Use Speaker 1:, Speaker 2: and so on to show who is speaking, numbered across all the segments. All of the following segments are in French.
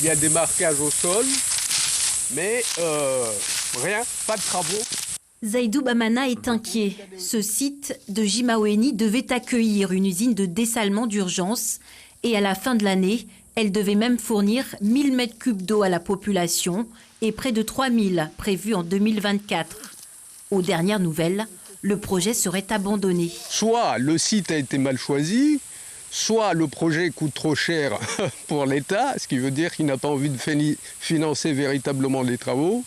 Speaker 1: Il y a des marquages au sol, mais rien, pas de travaux.
Speaker 2: Zaïdou Bamana est inquiet. Ce site de Jimaweni devait accueillir une usine de dessalement d'urgence et à la fin de l'année, elle devait même fournir 1000 m3 d'eau à la population et près de 3000 prévus en 2024. Aux dernières nouvelles, le projet serait abandonné.
Speaker 1: Soit le site a été mal choisi, soit le projet coûte trop cher pour l'État, ce qui veut dire qu'il n'a pas envie de financer véritablement les travaux.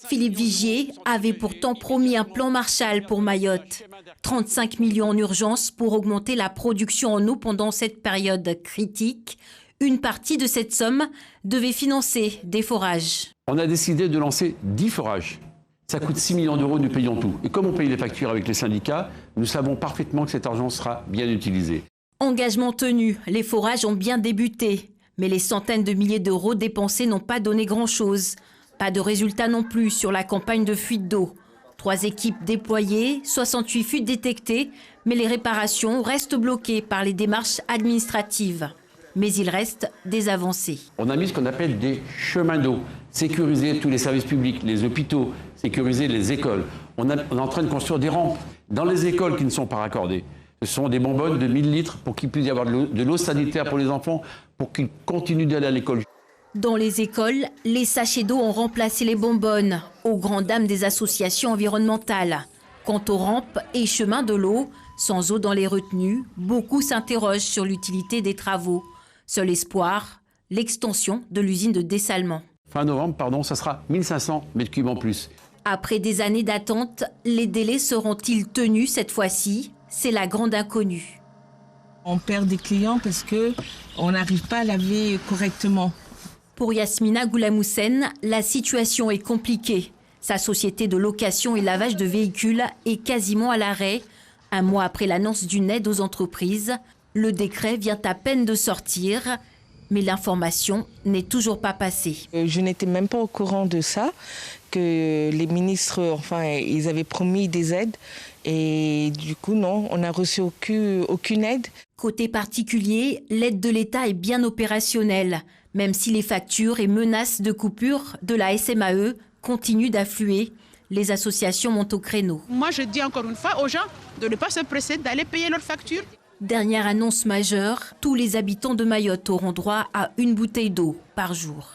Speaker 2: Philippe Vigier avait pourtant promis un plan Marshall pour Mayotte. 35 millions en urgence pour augmenter la production en eau pendant cette période critique. Une partie de cette somme devait financer des forages.
Speaker 3: On a décidé de lancer 10 forages. Ça coûte 6 millions d'euros, nous payons tout. Et comme on paye les factures avec les syndicats, nous savons parfaitement que cet argent sera bien utilisé.
Speaker 2: Engagement tenu, les forages ont bien débuté. Mais les centaines de milliers d'euros dépensés n'ont pas donné grand-chose. Pas de résultat non plus sur la campagne de fuite d'eau. 3 équipes déployées, 68 fuites détectées, mais les réparations restent bloquées par les démarches administratives. Mais il reste des avancées.
Speaker 3: On a mis ce qu'on appelle des chemins d'eau, sécuriser tous les services publics, les hôpitaux, sécuriser les écoles. On est en train de construire des rampes dans les écoles qui ne sont pas raccordées. Ce sont des bonbonnes de 1000 litres pour qu'il puisse y avoir de l'eau sanitaire pour les enfants, pour qu'ils continuent d'aller à l'école.
Speaker 2: Dans les écoles, les sachets d'eau ont remplacé les bonbonnes, aux grandes dames des associations environnementales. Quant aux rampes et chemins de l'eau, sans eau dans les retenues, beaucoup s'interrogent sur l'utilité des travaux. Seul espoir, l'extension de l'usine de dessalement.
Speaker 3: Fin novembre, ça sera 1500 m3 en plus.
Speaker 2: Après des années d'attente, les délais seront-ils tenus cette fois-ci? C'est la grande inconnue.
Speaker 4: On perd des clients parce qu'on n'arrive pas à laver correctement.
Speaker 2: Pour Yasmina Goulamoussen, la situation est compliquée. Sa société de location et lavage de véhicules est quasiment à l'arrêt. Un mois après l'annonce d'une aide aux entreprises, le décret vient à peine de sortir, mais l'information n'est toujours pas passée.
Speaker 4: Je n'étais même pas au courant de ça, que les ministres, ils avaient promis des aides. Et du coup, non, on n'a reçu aucune aide.
Speaker 2: Côté particulier, l'aide de l'État est bien opérationnelle, même si les factures et menaces de coupure de la SMAE continuent d'affluer. Les associations montent au créneau.
Speaker 5: Moi, je dis encore une fois aux gens de ne pas se presser, d'aller payer leurs factures.
Speaker 2: Dernière annonce majeure, tous les habitants de Mayotte auront droit à une bouteille d'eau par jour.